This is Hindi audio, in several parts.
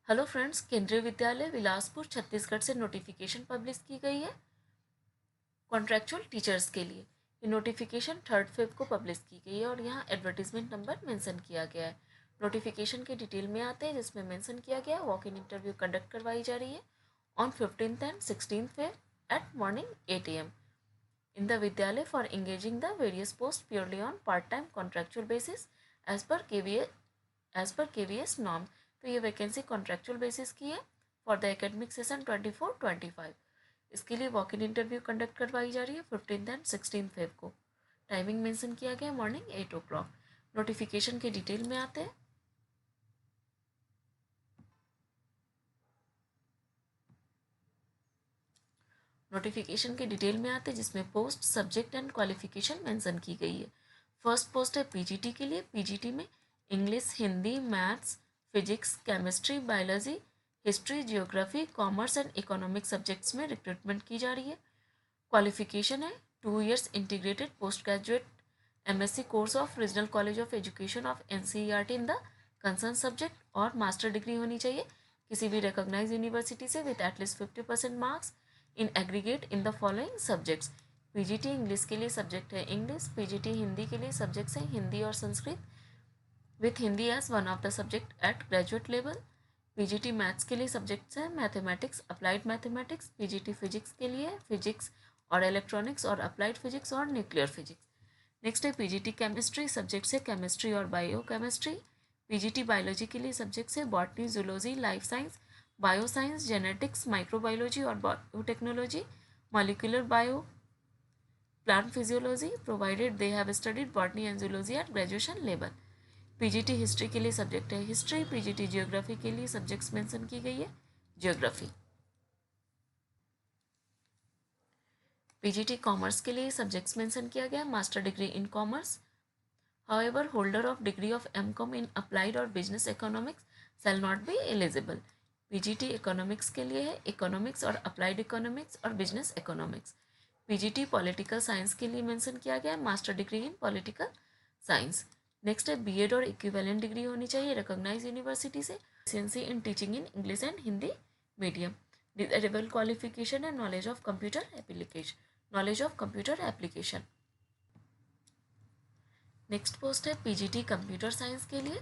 हेलो फ्रेंड्स, केंद्रीय विद्यालय बिलासपुर छत्तीसगढ़ से नोटिफिकेशन पब्लिश की गई है कॉन्ट्रैक्चुअल टीचर्स के लिए। ये नोटिफिकेशन 3 फेब को पब्लिश की गई है और यहाँ एडवर्टीजमेंट नंबर मेंशन किया गया है। नोटिफिकेशन के डिटेल में आते हैं, जिसमें मेंशन किया गया है वॉक इन इंटरव्यू कंडक्ट करवाई जा रही है on 15th and 16th Feb eight morning 8 AM in the Vidyalaya for engaging the various posts purely on part-time contractual basis as per KVS norm। तो ये वैकेंसी कॉन्ट्रेक्चुअल बेसिस की है फॉर द एकेडमिक सेशन 24-25। इसके लिए वॉक इन इंटरव्यू कंडक्ट करवाई जा रही है 15th एंड 16th फेब को। टाइमिंग मेंशन किया गया है मॉर्निंग 8 o'clock। नोटिफिकेशन के डिटेल में आते हैं। नोटिफिकेशन के डिटेल में आते हैं, जिसमें post, subject and qualification mention की गई है। फर्स्ट पोस्ट है पीजीटी के लिए। पीजीटी में English, Hindi, maths, physics, chemistry, biology, history, geography, commerce and economic subjects में रिक्रूटमेंट की जा रही है। क्वालिफिकेशन है 2 years integrated post graduate MSc course of regional college of education of NCERT in the concern subject, और मास्टर डिग्री होनी चाहिए किसी भी रिकॉग्नाइज यूनिवर्सिटी से with at least 50% marks in aggregate in the following subjects. PGT English के लिए सब्जेक्ट है इंग्लिश। पीजीटी हिंदी के लिए सब्जेक्ट्स हैं हिंदी और Sanskrit with Hindi as one of the subject at graduate level. PGT maths के लिए सब्जेक्ट्स हैं mathematics, applied mathematics. PGT physics के लिए फिजिक्स और इलेक्ट्रॉनिक्स और अप्लाइड फिजिक्स और न्यूक्लियर फिजिक्स। नेक्स्ट है पीजीटी केमिस्ट्री, सब्जेक्ट्स है केमिस्ट्री और बायो केमिस्ट्री। पीजीटी बायोलॉजी के लिए सब्जेक्ट्स है botany, zoology, life science, bio science, genetics, microbiology और biotechnology, molecular bio, plant physiology, provided they have studied botany and zoology at graduation level. PGT history के लिए सब्जेक्ट है हिस्ट्री। पीजीटी जियोग्राफी के लिए सब्जेक्ट्स मेंशन की गई है जियोग्राफी। पीजीटी कॉमर्स के लिए सब्जेक्ट्स मेंशन किया गया master degree in commerce. However, holder of degree of MCom in applied or business economics shall not be eligible। PGT economics के लिए है इकोनॉमिक्स और अप्लाइड इकोनॉमिक्स और business economics. PGT political science के लिए मेंशन किया गया है master degree in political science. Next है बीएड और इक्विवेलेंट डिग्री होनी चाहिए रिकॉग्नाइज यूनिवर्सिटी से। Proficiency in teaching in English and Hindi medium. Desirable qualification है knowledge of computer application. Next post है पीजीटी कंप्यूटर साइंस के लिए।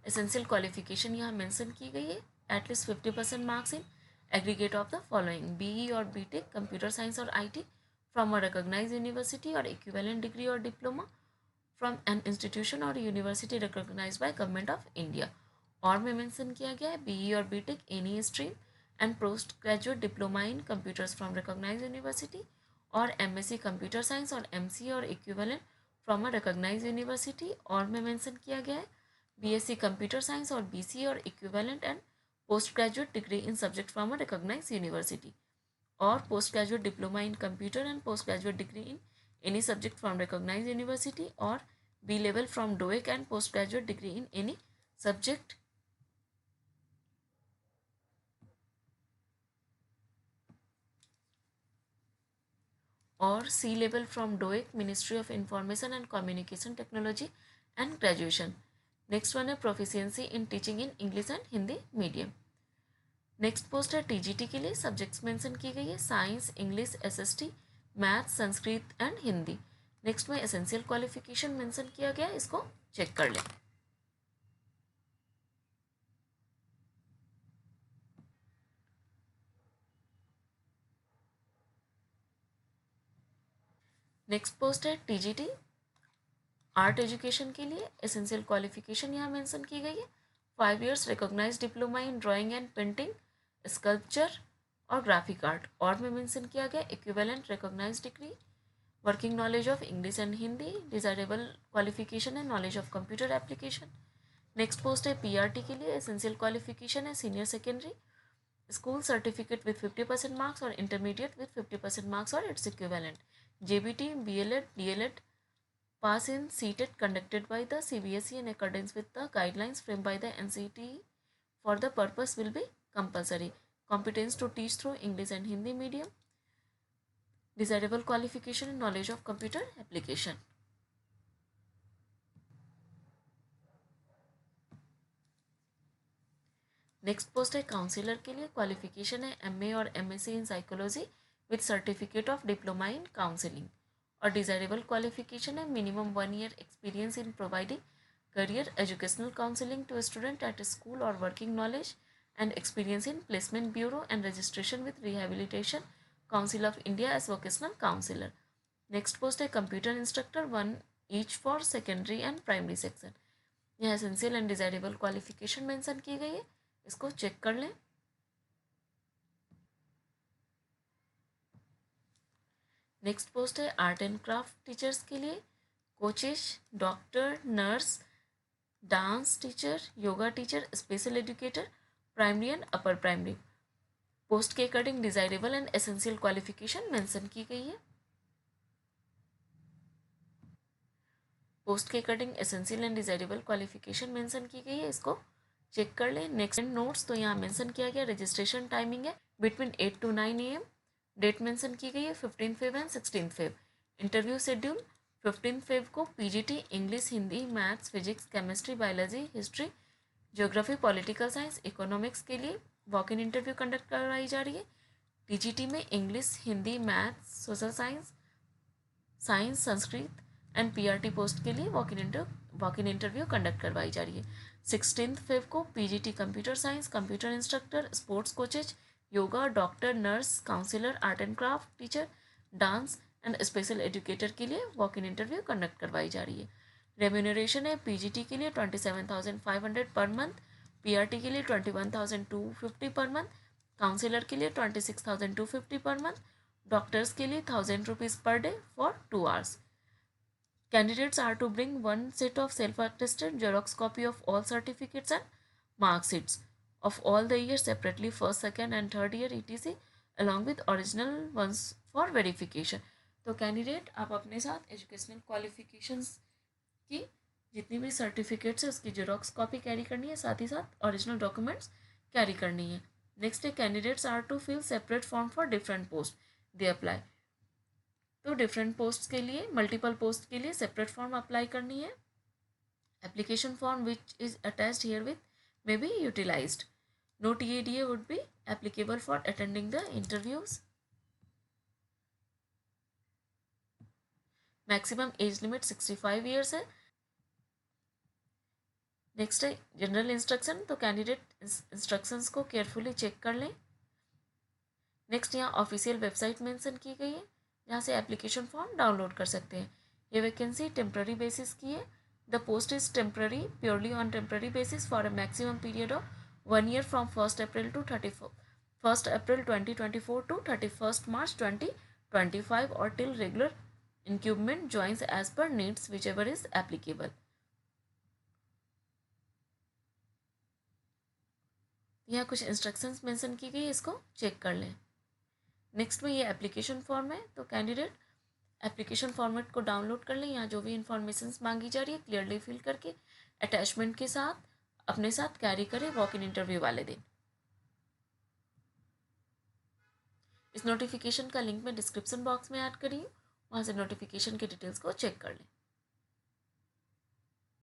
एसेंशियल क्वालिफिकेशन यहाँ मेंशन की गई है at least 50% marks in aggregate of the following BE और बीटेक कंप्यूटर साइंस और IT from a recognise university और इक्विवेलेंट डिग्री और डिप्लोमा फ्रॉम एन इंस्टीट्यूशन और university recognise by government of India. और में मेंशन किया गया है बीई और BTech any stream and post graduate diploma in computers from recognise university और एमएससी कंप्यूटर साइंस और एमसीए और equivalent from a recognise university. और में मेंशन किया गया है बीएससी कंप्यूटर साइंस और बीसीए और equivalent and post graduate degree in subject from a recognise university और post graduate diploma in computer and post graduate degree in any subject from recognise university और B level from DOEACC and post graduate degree in any subject और C level from DOEACC ministry of information and communication technology and graduation. Next one है proficiency in teaching in English and Hindi medium. Next post है टीजीटी के लिए सब्जेक्ट्स मेंशन की गई है science, English, SST, math, Sanskrit and Hindi. Next में एसेंशियल क्वालिफिकेशन मेंशन किया गया है, इसको चेक कर लें। नेक्स्ट पोस्ट है टीजीटी आर्ट एजुकेशन के लिए। एसेंशियल क्वालिफिकेशन यहाँ मेंशन की गई है 5 years recognise diploma in drawing and painting, sculpture और ग्राफिक आर्ट। और में मेंशन किया गया equivalent recognise degree, working knowledge of English and Hindi. Desirable qualification है knowledge of computer application. Next post है पीआरटी के लिए। एसेंशियल क्वालिफिकेशन है senior secondary school certificate with 50% marks और इंटरमीडिएट विथ 50% मार्क्स और its equivalent. JBT, BElEd, DElEd pass in CTET conducted by the CBSE in accordance with the guidelines framed by the NCTE for the purpose will be compulsory. Competence to teach through English and Hindi medium. Desirable qualification and knowledge of computer application. Next post है काउंसिलर के लिए, क्वालिफिकेशन है एमए और MSc in psychology with certificate of diploma in counselling. और डिज़ायरेबल क्वालिफिकेशन है minimum 1 year experience in providing career educational counseling to a student at a school or working knowledge and experience in placement bureau and registration with rehabilitation council of India as vocational counselor. Next post है computer instructor, 1 each for secondary and primary section। यहाँ essential and desirable qualification mention की गई है, इसको चेक कर लें। नेक्स्ट पोस्ट है आर्ट एंड क्राफ्ट टीचर्स के लिए, coaches, doctor, nurse, dance teacher, yoga teacher, special educator, primary and upper primary. Post के according desirable and essential qualification mention की गई है। पोस्ट के according essential and desirable qualification mention की गई है, इसको चेक कर लें। नेक्स्ट नोट्स, तो यहाँ मेंशन किया गया रजिस्ट्रेशन टाइमिंग है between 8 to 9 AM। Date mention की गई है 15 Feb and 16 Feb। Interview schedule 15 Feb को PGT English, Hindi, maths, physics, chemistry, biology, history, geography, political science, economics के लिए वॉक इन इंटरव्यू कंडक्ट करवाई जा रही है। टीजीटी में English, Hindi, maths, social science, Sanskrit and PRT post के लिए वॉक इन इंटरव्यू कंडक्ट करवाई जा रही है। 16 Feb को PGT computer science, computer instructor, sports coaches, yoga, doctor, nurse, counsellor, art and craft teacher, dance and special educator के लिए वॉक इन इंटरव्यू कंडक्ट करवाई जा रही है। रेम्यूनरेशन है पीजीटी के लिए 27,500 पर मंथ, पीआरटी के लिए 21,250 पर मंथ, काउंसिलर के लिए 26,250 पर मंथ, डॉक्टर्स के लिए 1,000 rupees per day for 2 hours। Candidates are to bring one set of self-attested Xerox copy of all certificates and mark sheets of all the years separately, first, second and third year etc. along with original ones for verification। तो कैंडिडेट आप अपने साथ एजुकेशनल क्वालिफिकेशंस की जितनी भी सर्टिफिकेट्स है उसकी जेरोक्स कॉपी कैरी करनी है, साथ ही साथ ओरिजिनल डॉक्यूमेंट्स कैरी करनी है। नेक्स्ट है candidates are to fill separate form for different post they apply. तो डिफरेंट पोस्ट के लिए, मल्टीपल पोस्ट के लिए सेपरेट फॉर्म अप्लाई करनी है। Application form which is attached here with may be utilised. No TADA would be applicable for attending the interviews. Maximum age limit 65 years है। नेक्स्ट है जनरल इंस्ट्रक्शन, तो कैंडिडेट इंस्ट्रक्शंस को केयरफुली चेक कर लें। नेक्स्ट यहाँ ऑफिशियल वेबसाइट मेंशन की गई है जहाँ से एप्लीकेशन फॉर्म डाउनलोड कर सकते हैं। ये वैकेंसी टेम्प्ररी बेसिस की है। The post is temporary, purely on temporary basis for a maximum period of 1 year from 1 April to 1 April 2024 to 31 March 2025 और till regular incumbent joins as per needs whichever is applicable. यहाँ कुछ इंस्ट्रक्शंस मेंशन की गई, इसको चेक कर लें। नेक्स्ट में ये एप्लीकेशन फॉर्म है, तो कैंडिडेट एप्लीकेशन फॉर्मेट को डाउनलोड कर लें। यहाँ जो भी इंफॉर्मेशन मांगी जा रही है क्लियरली फिल करके अटैचमेंट के साथ अपने साथ कैरी करें वॉक इन इंटरव्यू वाले दिन। इस नोटिफिकेशन का लिंक मैं डिस्क्रिप्शन बॉक्स में ऐड करी हूँ, वहाँ से नोटिफिकेशन की डिटेल्स को चेक कर लें।